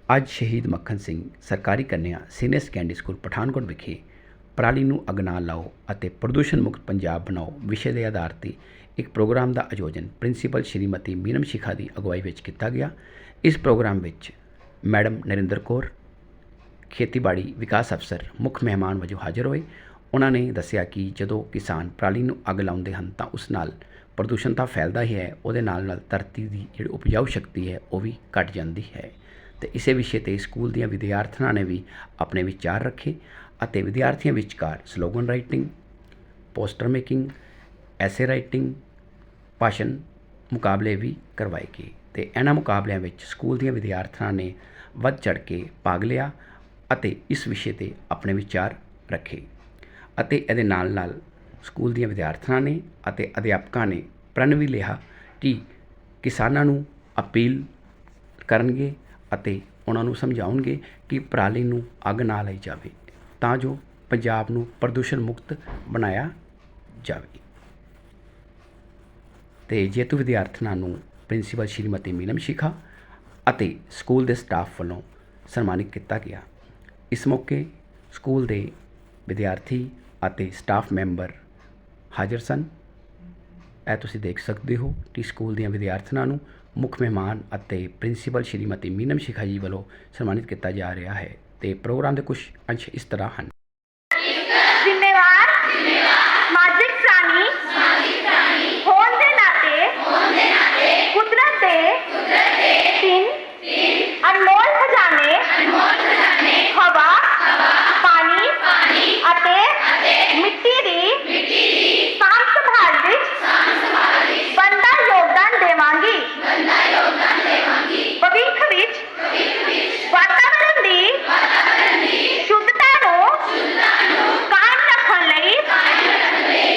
ਅੱਜ ਸ਼ਹੀਦ ਮੱਖਣ ਸਿੰਘ ਸਰਕਾਰੀ ਕੰਨਿਆ ਸੀਨੀਅਰ ਸੈਕੰਡਰੀ ਸਕੂਲ ਪਠਾਨਕੋਟ ਵਿਖੇ ਪਰਾਲੀ ਨੂੰ ਅੱਗ ਨਾ ਲਾਓ ਅਤੇ ਪ੍ਰਦੂਸ਼ਣ ਮੁਕਤ ਪੰਜਾਬ ਬਣਾਓ ਵਿਸ਼ੇ ਦੇ ਆਧਾਰ 'ਤੇ ਇੱਕ ਪ੍ਰੋਗਰਾਮ ਦਾ ਆਯੋਜਨ ਪ੍ਰਿੰਸੀਪਲ ਸ਼੍ਰੀਮਤੀ ਮੀਨਮ ਸ਼ਿਖਾ ਦੀ ਅਗਵਾਈ ਵਿੱਚ ਕੀਤਾ ਗਿਆ। ਇਸ ਪ੍ਰੋਗਰਾਮ ਵਿੱਚ ਮੈਡਮ ਨਰਿੰਦਰ ਕੌਰ ਖੇਤੀਬਾੜੀ ਵਿਕਾਸ ਅਫਸਰ ਮੁੱਖ ਮਹਿਮਾਨ ਵਜੋਂ ਹਾਜ਼ਰ ਹੋਏ। ਉਹਨਾਂ ਨੇ ਦੱਸਿਆ ਕਿ ਜਦੋਂ ਕਿਸਾਨ ਪਰਾਲੀ ਨੂੰ ਅੱਗ ਲਾਉਂਦੇ ਹਨ ਤਾਂ ਉਸ ਨਾਲ ਪ੍ਰਦੂਸ਼ਣ ਤਾਂ ਫੈਲਦਾ ਹੀ ਹੈ, ਉਹਦੇ ਨਾਲ ਧਰਤੀ ਦੀ ਜਿਹੜੀ ਉਪਜਾਊ ਸ਼ਕਤੀ ਹੈ ਉਹ ਵੀ ਘਟ ਜਾਂਦੀ ਹੈ। ਤੇ ਇਸੇ ਵਿਸ਼ੇ 'ਤੇ ਸਕੂਲ ਦੀਆਂ ਵਿਦਿਆਰਥਣਾਂ ਨੇ ਵੀ ਆਪਣੇ ਵਿਚਾਰ ਰੱਖੇ ਅਤੇ ਵਿਦਿਆਰਥੀਆਂ ਵਿਚਕਾਰ ਸਲੋਗਨ ਰਾਈਟਿੰਗ, ਪੋਸਟਰ ਮੇਕਿੰਗ, ਐਸੇ ਰਾਈਟਿੰਗ, ਭਾਸ਼ਣ ਮੁਕਾਬਲੇ ਵੀ ਕਰਵਾਏ ਗਏ ਅਤੇ ਇਹਨਾਂ ਮੁਕਾਬਲਿਆਂ ਵਿੱਚ ਸਕੂਲ ਦੀਆਂ ਵਿਦਿਆਰਥਣਾਂ ਨੇ ਵੱਧ ਚੜ੍ਹ ਕੇ ਭਾਗ ਲਿਆ ਅਤੇ ਇਸ ਵਿਸ਼ੇ 'ਤੇ ਆਪਣੇ ਵਿਚਾਰ ਰੱਖੇ ਅਤੇ ਇਹਦੇ ਨਾਲ ਸਕੂਲ ਦੀਆਂ ਵਿਦਿਆਰਥਣਾਂ ਨੇ ਅਤੇ ਅਧਿਆਪਕਾਂ ਨੇ ਪ੍ਰਣ ਵੀ ਲਿਆ ਕਿ ਕਿਸਾਨਾਂ ਨੂੰ ਅਪੀਲ ਕਰਨਗੇ ਅਤੇ ਉਹਨਾਂ ਨੂੰ ਸਮਝਾਉਣਗੇ ਕਿ ਪਰਾਲੀ ਨੂੰ ਅੱਗ ਨਾ ਲਾਈ ਜਾਵੇ ਤਾਂ ਜੋ ਪੰਜਾਬ ਨੂੰ ਪ੍ਰਦੂਸ਼ਣ ਮੁਕਤ ਬਣਾਇਆ ਜਾਵੇ। ਅਤੇ ਜੇਤੂ ਵਿਦਿਆਰਥਣਾਂ ਨੂੰ ਪ੍ਰਿੰਸੀਪਲ ਸ਼੍ਰੀਮਤੀ ਮੀਨਮ ਸ਼ਿਖਾ ਅਤੇ ਸਕੂਲ ਦੇ ਸਟਾਫ ਵੱਲੋਂ ਸਨਮਾਨਿਤ ਕੀਤਾ ਗਿਆ। ਇਸ ਮੌਕੇ ਸਕੂਲ ਦੇ ਵਿਦਿਆਰਥੀ ਅਤੇ ਸਟਾਫ ਮੈਂਬਰ ਹਾਜ਼ਰ ਸਨ। ਇਹ ਤੁਸੀਂ ਦੇਖ ਸਕਦੇ ਹੋ ਕਿ ਸਕੂਲ ਦੀਆਂ ਵਿਦਿਆਰਥਣਾਂ ਨੂੰ ਮੁੱਖ ਮਹਿਮਾਨ ਅਤੇ ਪ੍ਰਿੰਸੀਪਲ ਸ਼੍ਰੀਮਤੀ ਮੀਨਮ ਸ਼ਿਖਾ ਜੀ ਵੱਲੋਂ ਸਨਮਾਨਿਤ ਕੀਤਾ ਜਾ ਰਿਹਾ ਹੈ ਅਤੇ ਪ੍ਰੋਗਰਾਮ ਦੇ ਕੁਝ ਅੰਸ਼ ਇਸ ਤਰ੍ਹਾਂ ਹਨ। ਜ਼ਿੰਮੇਵਾਰ ਸਮਾਜਿਕ ਪ੍ਰਾਣੀ ਹੋਣ ਦੇ ਨਾਤੇ ਕੁਦਰਤ ਦੇ ਤਿੰਨ ਅਨਮੋਲ ਖਜ਼ਾਨੇ ਹਵਾ, ਪਾਣੀ ਅਤੇ ਮਿੱਟੀ ਦੀ ਸਾਂਭ ਸੰਭਾਲ ਵਿੱਚ ਬਣਦਾ ਯੋਗਦਾਨ ਦੇਵਾਂਗੀ। ਭਵਿੱਖ ਵਿੱਚ ਵਾਤਾਵਰਣ ਦੀ ਸ਼ੁੱਧਤਾ ਨੂੰ ਕਾਇਮ ਰੱਖਣ ਲਈ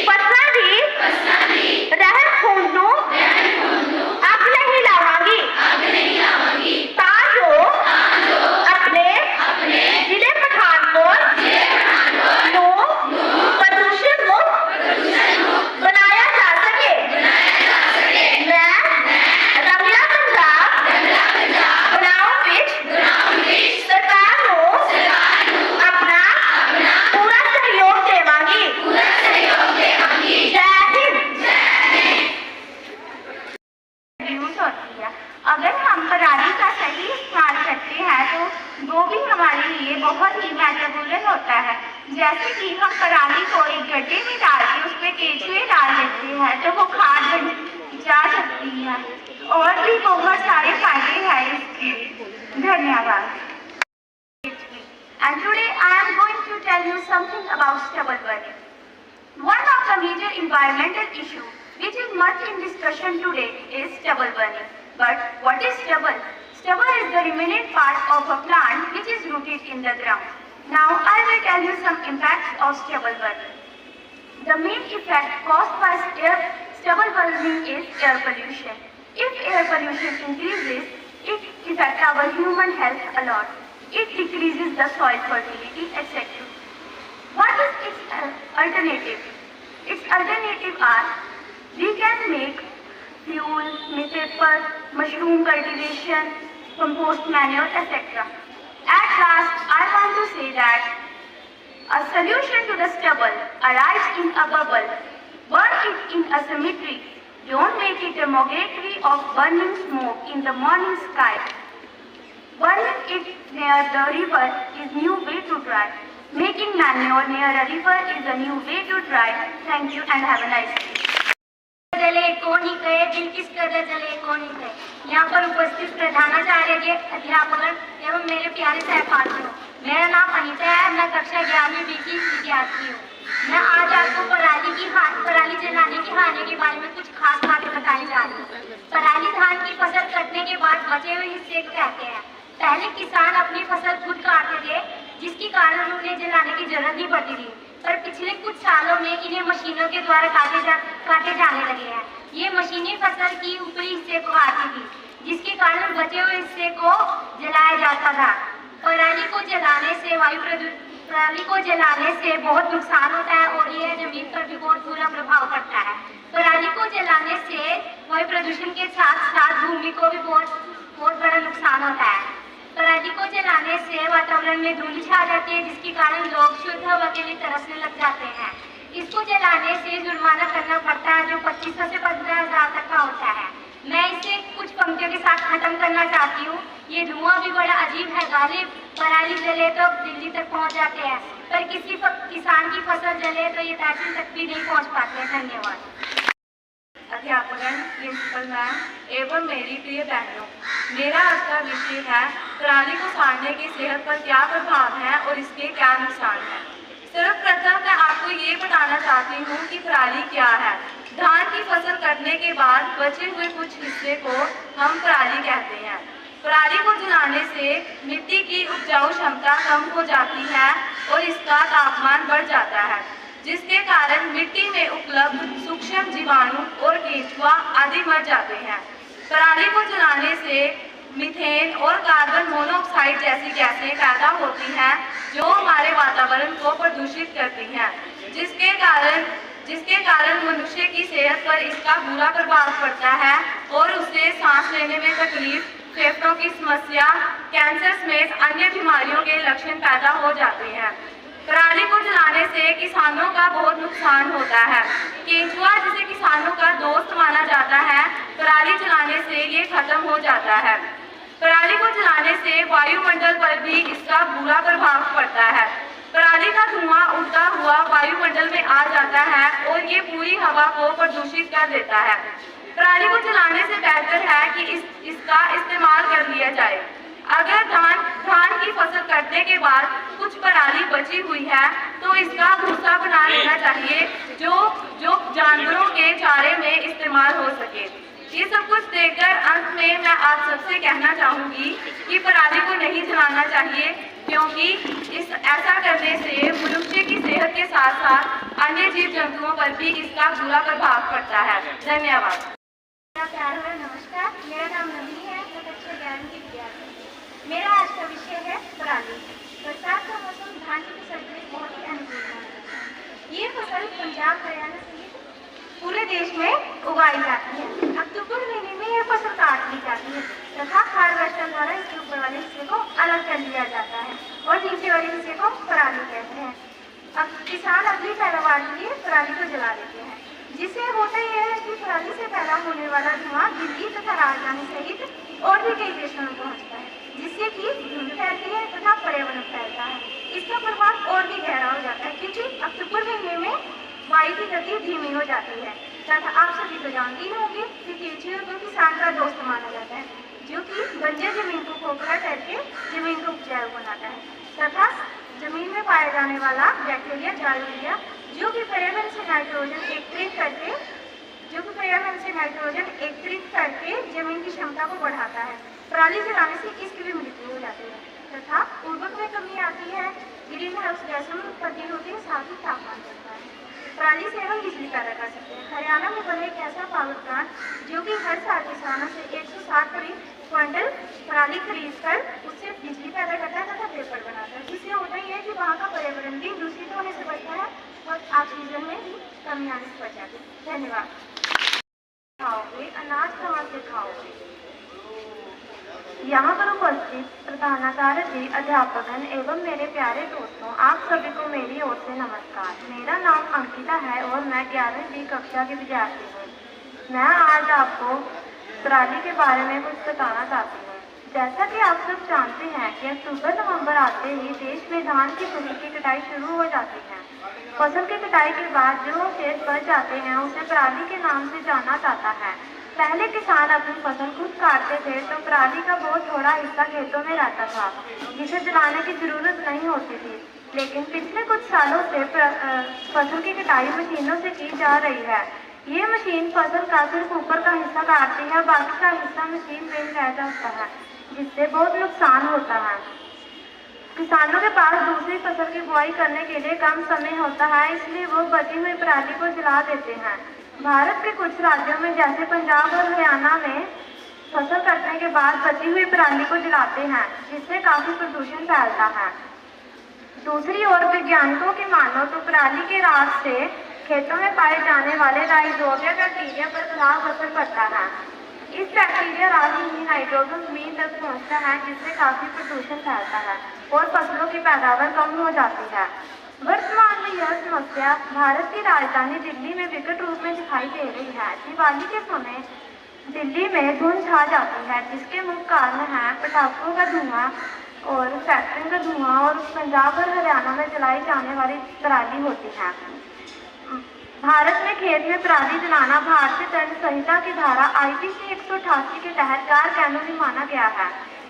ਫਸਲਾਂ ਦੀ ਰਹਿੰਦ ਖੂੰਹਦ ਨੂੰ ਅੱਗ ਨਹੀਂ ਲਾਵਾਂਗੀ ਤਾਂ ਜੋ ਆਪਣੇ ਜ਼ਿਲ੍ਹੇ ਪਠਾਨਕੋਟ ਨੂੰ ਪ੍ਰਦੂਸ਼ਣ ਮੁਕਤ ਬਣਾਇਆ ਜਾ ਸਕੇ। ਮੈਂ ਰਮਲਾ ਪੰਜਾਬ ਬਣਾਉਣ ਵਿੱਚ ਸਰਕਾਰ ਨੂੰ ਆਪਣਾ ਪੂਰਾ सहयोग देवांगी। जय हिंद। यूज होती है। अगर हम पराली का सही इस्तेमाल करते हैं तो वो भी हमारे लिए बहुत ही महत्वपूर्ण होता है। जैसे कि हम पराली को एक गड्ढे में डाल के उस पर केंचुए डाल देते हैं तो वो खाद बन जा सकती है और भी बहुत सारे फायदे हैं इसके। धन्यवाद। And today I am going to tell you something about stubble burning. One of the major environmental issues which is much in discussion today is stubble burning. But what is stubble? Stubble is the remaining part of a plant which is rooted in the ground. Now I will tell you some impacts of stubble burning. The main effect caused by stubble burning is air pollution. If air pollution increases, it affects our human health a lot. It decreases the soil fertility, etc. What is its alternative? Its alternative are we can make fuel, paper, mushroom cultivation, compost manure, etc. At last, I want to say that a solution to the stubble arrives in a bubble. Burn it in a cemetery. Don't make it a mockery of burning smoke in the morning sky. Burning it near the river is new way to try. Making manure near a river is a new way to try. Thank you and have a nice day. जले कौन ही कहे दिल किस कदर जले कौन ही कहे। यहाँ पर उपस्थित प्रधानाचार्य के अध्यापक एवं मेरे प्यारे सहपाठियों, मेरा नाम अनीता है। मैं कक्षा 11वीं बी की विद्यार्थी हूँ। मैं आज आपको पराली जलाने की हानि के बारे में कुछ खास बातें बताने जा रही हूँ। पराली धान की फसल कटने के बाद बचे हुए हिस्से को कहते हैं। पहले किसान अपनी फसल खुद काटते थे जिसके कारण उन्हें जलाने की जरूरत नहीं पड़ती थी, पर पिछले कुछ सालों में इन्हें मशीनों के द्वारा काटे जाने लगे हैं। ये मशीनें फसल की ऊपरी हिस्से को काटती थी जिसके कारण बचे हुए हिस्से को जलाया जाता था। पराली को जलाने से बहुत नुकसान होता है और यह जमीन पर भी बहुत बुरा प्रभाव पड़ता है। पराली को जलाने से वायु प्रदूषण के साथ साथ भूमि को भी बहुत बड़ा नुकसान होता है। पराली को वातावरण में धूल छा जाती है, जिसके कारण लोग शुद्ध हवा के लिए तरसने लग जाते हैं। इसको जलाने से जुर्माना करना पड़ता है, जो 2500 से 15,000 तक का होता है। मैं इसे कुछ पंक्तियों के साथ खत्म करना चाहती हूँ। ये धुआं भी बड़ा अजीब है, गालिब पराली जले तो दिल्ली तक पहुँच जाते हैं, पर किसी किसान की फसल जले तो ये तहसील तक भी नहीं पहुँच पाते हैं। धन्यवाद। अध्यापकगण, प्रिंसिपल मैम एवं मेरी प्रिय बहनों, मेरा आज का विषय है पराली को साड़ने के सेहत पर क्या प्रभाव है और इसके क्या नुकसान है। सर्वप्रथम मैं आपको ये बताना चाहती हूँ कि पराली क्या है। धान की फसल कटने के बाद बचे हुए कुछ हिस्से को हम पराली कहते हैं। पराली को जलाने से मिट्टी की उपजाऊ क्षमता कम हो जाती है और इसका तापमान बढ़ जाता है, जिसके कारण मिट्टी में उपलब्ध सूक्ष्म जीवाणु और केंचुआ आदि मर जाते हैं। पराली को जलाने से मीथेन और कार्बन मोनोऑक्साइड जैसी गैसें पैदा होती हैं, जो हमारे वातावरण को प्रदूषित करती हैं, जिसके कारण मनुष्य की सेहत पर इसका बुरा प्रभाव पड़ता है और उसे सांस लेने में तकलीफ, फेफड़ों की समस्या, कैंसर समेत अन्य बीमारियों के लक्षण पैदा हो जाते हैं। पराली को जलाने से किसानों का बहुत नुकसान होता है। केंचुआ, जिसे किसानों का दोस्त माना जाता है, पराली जलाने से ये खत्म हो जाता है। पराली को जलाने से वायुमंडल पर भी इसका बुरा प्रभाव पड़ता है। पराली का धुआं उड़ता हुआ वायुमंडल में आ जाता है और ये पूरी हवा को प्रदूषित कर देता है। पराली को जलाने से बेहतर है कि इसका इस्तेमाल कर लिया जाए। अगर धान की फसल कटने के बाद कुछ पराली बची हुई है तो इसका भूसा बना लेना चाहिए, जो जानवरों के चारे में इस्तेमाल हो सके। ये सब कुछ देखकर अंत में मैं आप सबसे कहना चाहूँगी कि पराली को नहीं जलाना चाहिए, क्योंकि ऐसा करने से मनुष्य की सेहत के साथ साथ अन्य जीव जंतुओं पर भी इसका बुरा प्रभाव पड़ता है। धन्यवाद। नमस्कार, मेरा नाम नंदी है, मैं कक्षा 11 की विद्यार्थी। मेरा आज का विषय है पराली। बरसात का मौसम धान की फसल के लिए बहुत ही अनुकूल है। ये फसल पंजाब, हरियाणा सहित पूरे देश में उगाई जाती है। अक्टूबर महीने में यह फसल काट ली जाती है तथा हार्वेस्टर द्वारा इसके ऊपर वाले हिस्से को अलग कर लिया जाता है और नीचे वाले हिस्से को पराली कहते हैं। अब किसान अगली पैदावार के लिए पराली को जला देते हैं, जिससे होता यह है कि पराली से पैदा होने वाला धुआं दिल्ली तथा राजधानी सहित और भी कई देशों में पहुंचता है, जिससे कि धुंध फैलती है तथा पर्यावरण फैलता है। इसका प्रभाव और भी गहरा हो जाता है, क्योंकि अक्टूबर महीने में वायु की गति धीमी हो जाती है तथा आप सभी तो जानते ही होंगे कि केंचुए को किसान का दोस्त माना जाता है, जो कि बंजर जमीन को खोखला करके जमीन को उपजाऊ बनाता है तथा जमीन में पाया जाने वाला बैक्टीरिया जालूरिया, जो कि पर्यावरण से नाइट्रोजन एकत्रित करके जमीन की क्षमता को बढ़ाता है। पराली जलाने से इसकी भी मृत्यु हो जाती है तथा उर्वरक में कमी आती है, ग्रीन हाउस गैसों में उत्पत्ति होती है, साथ ही तापमान बढ़ता है। पराली से हम बिजली पैदा कर सकते हैं। हरियाणा में बने एक ऐसा पावर प्लांट जो कि हर साल किसानों से 160 क्विंटल पराली खरीद कर उससे बिजली पैदा करता है तथा पेपर बनाता है, जिससे होता ही है कि वहाँ का पर्यावरण भी दूषित होने से बचता है और ऑक्सीजन में भी कमी आने से बच जाती है। धन्यवाद। खाओगे अनाज कहाँ से खाओगे? यहाँ पर उपस्थित प्रधानाचार्य जी, अध्यापकगण एवं मेरे प्यारे दोस्तों, आप सभी को मेरी ओर से नमस्कार। मेरा नाम अंकिता है और मैं 11वीं कक्षा की विद्यार्थी हूँ। मैं आज आपको पराली के बारे में कुछ बताना चाहती हूँ। जैसा कि आप सब जानते हैं कि अक्टूबर नवंबर आते ही देश में धान की फसल की कटाई शुरू हो जाती है। फसल की कटाई के बाद जो खेत बच जाते हैं उसे पराली के नाम से जाना जाता है। पहले किसान अपनी फसल खुद काटते थे तो पराली का बहुत थोड़ा हिस्सा खेतों में रहता था, जिसे जलाने की जरूरत नहीं होती थी। लेकिन पिछले कुछ सालों से फसल की कटाई मशीनों से की जा रही है। ये मशीन फसल का सिर्फ ऊपर का हिस्सा काटती है, बाकी का हिस्सा मशीन में ही रह जाता है, जिससे बहुत नुकसान होता है। किसानों के पास दूसरी फसल की बुआई करने के लिए कम समय होता है, इसलिए वो बची हुई पराली को जला देते हैं। भारत के कुछ राज्यों में जैसे पंजाब और हरियाणा में फसल कटने के बाद बची हुई पराली को जलाते हैं, जिससे काफी प्रदूषण फैलता है। दूसरी ओर वैज्ञानिकों की मानो तो पराली के राख से खेतों में पाए जाने वाले राइजोबिया बैक्टीरिया पर खराब असर पड़ता है। इस बैक्टीरिया राही नाइट्रोजन जमीन तक पहुंचता है, जिससे काफी प्रदूषण फैलता है और फसलों की पैदावार कम हो जाती है। वर्तमान में यह समस्या भारत की राजधानी दिल्ली में विकट रूप में दिखाई दे रही है। दिवाली के समय दिल्ली में धुंध छा जाती है, जिसके मुख्य कारण है पटाखों का धुआं और फैक्ट्री का धुआं और पंजाब और हरियाणा में जलाई जाने वाली पराली होती है। भारत में खेत में पराली जलाना भारतीय दंड संहिता की धारा IPC 188 के तहत गैर कानूनी माना गया है।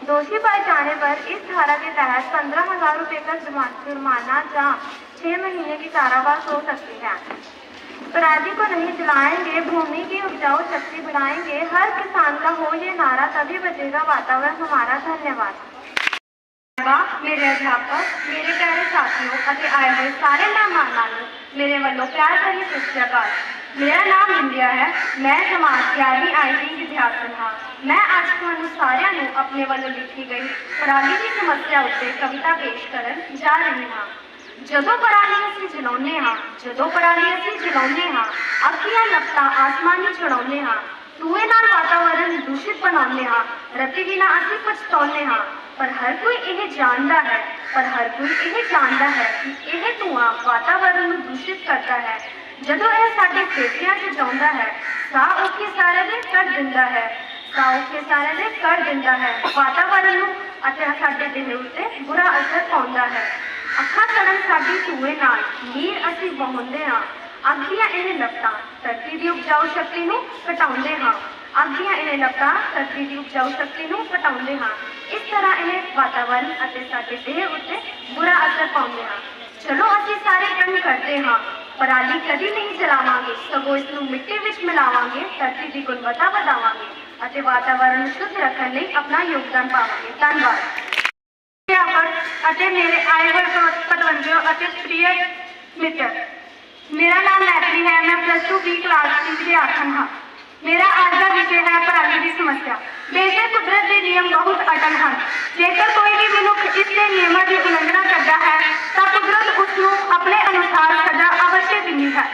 दोषी पाए जाने पर इस धारा के तहत 15,000 रुपये का जुर्माना या 6 महीने की कारावास हो सकती है। पराली को नहीं जलाएंगे, भूमि की उपजाऊ शक्ति बढ़ाएंगे, हर किसान का हो ये नारा, तभी बचेगा वातावरण हमारा। धन्यवाद। मेरे अध्यापक, मेरे प्यारे साथियों ਅਤੇ आए हुए सारे मेहमानों ਨੂੰ मेरे ਵੱਲੋਂ प्यार भरी सत श्री अकाल। मेरा नाम बिंदिया है, मैं समाज 11वीं IB विद्यार्थी हाँ। मैं ਅੱਜ ਤੁਹਾਨੂੰ ਸਾਰਿਆਂ ਨੂੰ ਆਪਣੇ ਵੱਲੋਂ ਲਿਖੀ ਗਈ ਪਰਾਲੀ ਦੀ ਸਮੱਸਿਆ ਉੱਤੇ ਕਵਿਤਾ ਪੇਸ਼ ਕਰਨ ਜਾ ਰਹੀ ਹਾਂ। ਜਦੋਂ ਪਰਾਲੀ ਅਸੀਂ ਜਲਾਉਂਦੇ ਹਾਂ, ਅੱਖੀਆਂ ਲਪਟਾਂ ਆਸਮਾਨੀ ਛੜਾਉਂਦੇ ਹਾਂ, ਧੂਏ ਨਾਲ ਵਾਤਾਵਰਨ ਦੂਸ਼ਿਤ ਬਣਾਉਂਦੇ ਹਾਂ, ਰਤੀ ਬਿਨਾਂ ਅਸੀਂ ਪਛਤਾਉਂਦੇ ਹਾਂ। पर हर कोई यह जानता है कि यह धुआं वातावरण को दूषित करता है। जदों यह साडे फेफड़िਆਂ 'ਚ ਜਾਂਦਾ है, ਸਾਹ ਔਖੇ ਸਾਰੇ ਦੇ ਕਰ ਦਿੰਦਾ ਹੈ, ਵਾਤਾਵਰਨ ਨੂੰ ਅਤੇ ਸਾਡੇ ਦੇਹ ਉੱਤੇ ਬੁਰਾ ਅਸਰ ਪਾਉਂਦਾ ਹੈ। ਅੱਖਾਂ ਸੜਨ ਸਾਡੀ ਧੂਏ ਨਾਲ, ਨੀਰ ਅਸੀਂ ਵਹਾਉਂਦੇ ਹਾਂ, ਅੱਗੀਆਂ ਇਹ ਲਪਟਾਂ ਧਰਤੀ ਦੀ ਉਪਜਾਊ ਸ਼ਕਤੀ ਨੂੰ ਘਟਾਉਂਦੇ ਹਾਂ। इस तरह यह वातावरण ਅਤੇ ਸਾਡੇ ਦੇਹ ਉੱਤੇ बुरा असर ਪਾਉਂਦੇ ਹਨ। चलो ਅਸੀਂ ਸਾਰੇ ਕੰਮ ਕਰਦੇ ਹਾਂ, ਪਰਾਲੀ ਕਦੀ ਨਹੀਂ ਜਲਾਵਾਂਗੇ, ਸਗੋਂ ਇਸ ਨੂੰ ਮਿੱਟੀ ਵਿੱਚ ਮਿਲਾਵਾਂਗੇ, ਧਰਤੀ ਦੀ ਗੁਣਵੱਤਾ ਵਧਾਵਾਂਗੇ ਅਤੇ ਵਾਤਾਵਰਨ ਨੂੰ ਸ਼ੁੱਧ ਰੱਖਣ ਲਈ ਆਪਣਾ ਯੋਗਦਾਨ ਪਾਵਾਂਗੇ। ਧੰਨਵਾਦ। ਅਧਿਆਪਕ ਅਤੇ ਮੇਰੇ ਆਏ ਹੋਏ ਪਤਵੰਤਿਓ ਅਤੇ ਪ੍ਰਿय ਮਿੱਤਰ, ਮੇਰਾ ਨਾਮ ਮੈਥਲੀ ਹੈ। ਮੈਂ +2 B ਕਲਾਸ ਦੀ ਵਿਦਿਆਰਥਣ ਹਾਂ। मेरा आज का विषय है पराली की समस्या। बेशक कुदरत के नियम बहुत अटल हैं, जेकर कोई भी मनुख इसके नियमों की उल्लंघना करता है तो कुदरत उसनों अपने अनुसार सजा अवश्य देनी है।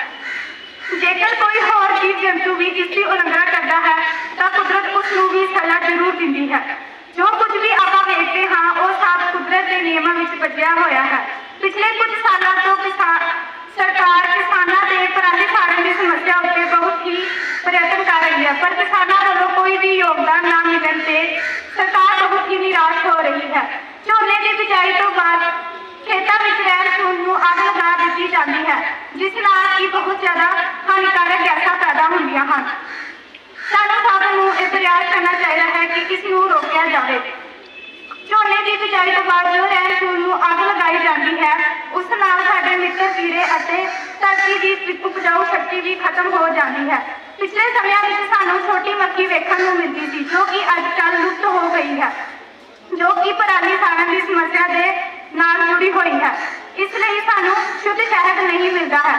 जेकर कोई होर जीव जंतु भी इसकी उल्लंघना करता है तो कुदरत उसनों भी सजा जरूर देती है। जो कुछ भी आप देखते हाँ वो सब कुदरत के नियमों में बचिया होया है। पिछले कुछ सालों तो सरकार किसानों के पराली साड़न की समस्या उत्ते बहुत ही प्रयत्न कर रही है, पर किसानों वालों कोई भी योगदान ना मिलने से सरकार बहुत ही निराश हो रही है। झोने की बिजाई तो बाद खेतों में रहन सून को अग लगा दी जाती है, जिस नाल की बहुत ज़्यादा हानिकारक गैसां पैदा होंदियां हैं। सानू सानू यह प्रयास करना चाहिए है कि इसनूं रोकिया जाए। झोने की बिजाई तो बाद जो रहन सून को अग लगाई जाती है, उस नाल साडे मित्र कीड़े ਅਤੇ धरती की उपजाऊ शक्ति भी खत्म हो जाती है। पिछले समय में सानू छोटी मक्खी वेखण नूं मिलती थी, जो कि अजकल लुप्त हो गई है, जो कि पराली साड़न की समस्या के नाल जुड़ी हुई है। इसलिए सानू शुद्ध शहद नहीं मिलता है।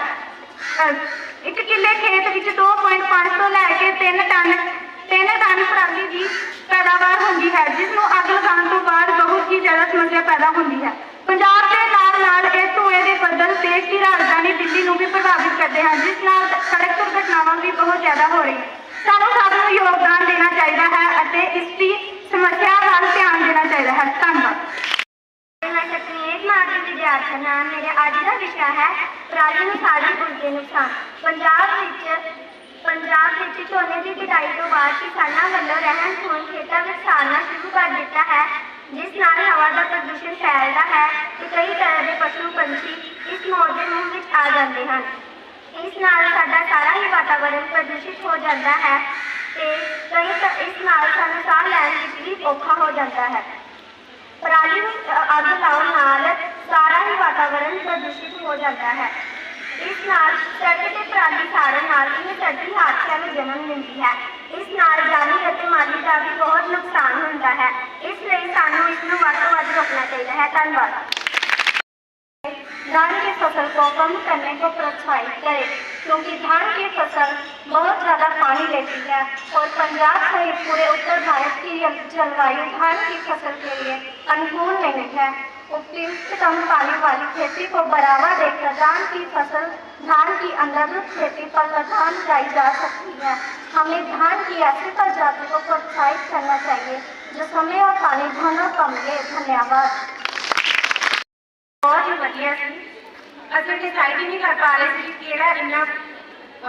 1 किले खेत में 2.5 तो लैके 3 टन पराली की पैदावार होती है, जिसनों अग लगाने तो बाद बहुत ही ज़्यादा समस्या पैदा होती है। पंजाब के नाल धुएं के बदल देश की राजधानी दिल्ली को भी प्रभावित करते हैं, जिस नाल सड़क दुर्घटनावां भी बहुत ज़्यादा हो रही। सानू सबनूं योगदान देना चाहिए है और इसकी समस्या वाल ध्यान देना चाहिए है। धन्यवाद। मैं तकनीक मार्ग विद्यार्थी हाँ। मेरे अज का विषय है पराली नूं साड़न उसके नुकसान। पंजाब विच झोने की कटाई तो बाद किसानों वालों रहन सून खेतों में साड़ना शुरू कर दिता है, जिस नाल हवा का प्रदूषण फैलता है तो कई तरह के पशु पंछी इस मौत के मुँह में आ जाते हैं। इस नाल साडा सारा ही वातावरण प्रदूषित हो जाता है तो इस नाल सानू साह लैण विच भी औखा हो जाता है। पराली नूं अग लाउण नाल सारा ही वातावरण प्रदूषित हो जाता है। इस नाल सड़क ते पराली साड़न नाल इह सड़की हादसिਆਂ ਨੂੰ जन्म दिंदी है। इस नाल जानी ਅਤੇ माली का भी बहुत नुकसान होता है, इसलिए सानू इसनूं वध तो वध रोकना चाहिए है। धन्यवाद। धान की फसल को कम करने को प्रोत्साहित करें, क्योंकि धान की फसल बहुत ज़्यादा पानी लेती है और पंजाब सहित पूरे उत्तर भारत की जलवायु धान की फसल के लिए अनुकूल नहीं है। उपयुक्त कम पानी वाली खेती को बढ़ावा देकर धान की फसल, धान की अंधाधुंध खेती पर लगाम लगाई जा सकती है। हमें धान की ऐसी प्रजाति को प्रोत्साहित करना चाहिए जो समय और पानी दोनों कम ले। धन्यवाद। बहुत ही बढ़िया सी। ਅਸੀਂ डिसाइड ही नहीं कर पा रहे थे कि ਕਿਹੜਾ ਇੰਨਾ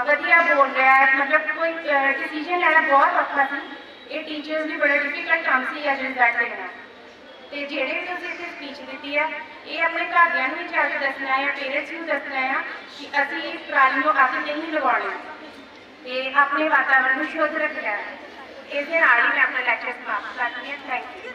ਵਧੀਆ बोल रहा है, मतलब कोई डिसीजन लेना बहुत औखा सी। ये टीचर्स भी बड़ा डिफिकल्ट काम सी ਅੱਜ ਰਿਜ਼ਲਟ ਦੇਣਾ। ਤੇ ਜਿਹੜੇ ਵੀ ਤੁਸੀਂ ਇੱਥੇ ਸਪੀਚ ਦਿੱਤੀ ਆ, ਇਹ ਆਪਣੇ ਘਰਦਿਆਂ ਨੂੰ ਵੀ ਜਾ ਕੇ ਦੱਸਣਾ ਹੈ, ਪੇਰੈਂਟਸ ਨੂੰ ਦੱਸਣਾ ਹੈ ਕਿ ਅਸੀਂ ਇਸ ਪਰਾਲੀ ਨੂੰ ਅੱਗ ਨਹੀਂ ਲਗਾਉਣੀ ਤੇ ਆਪਣੇ ਵਾਤਾਵਰਨ ਨੂੰ ਸ਼ੁੱਧ ਰੱਖਣਾ ਹੈ। ਇਸੇ ਨਾਲ ਹੀ ਮੈਂ ਆਪਣਾ ਲੈਕਚਰ ਸਮਾਪਤ ਕਰਦੀ ਹਾਂ। Thank you.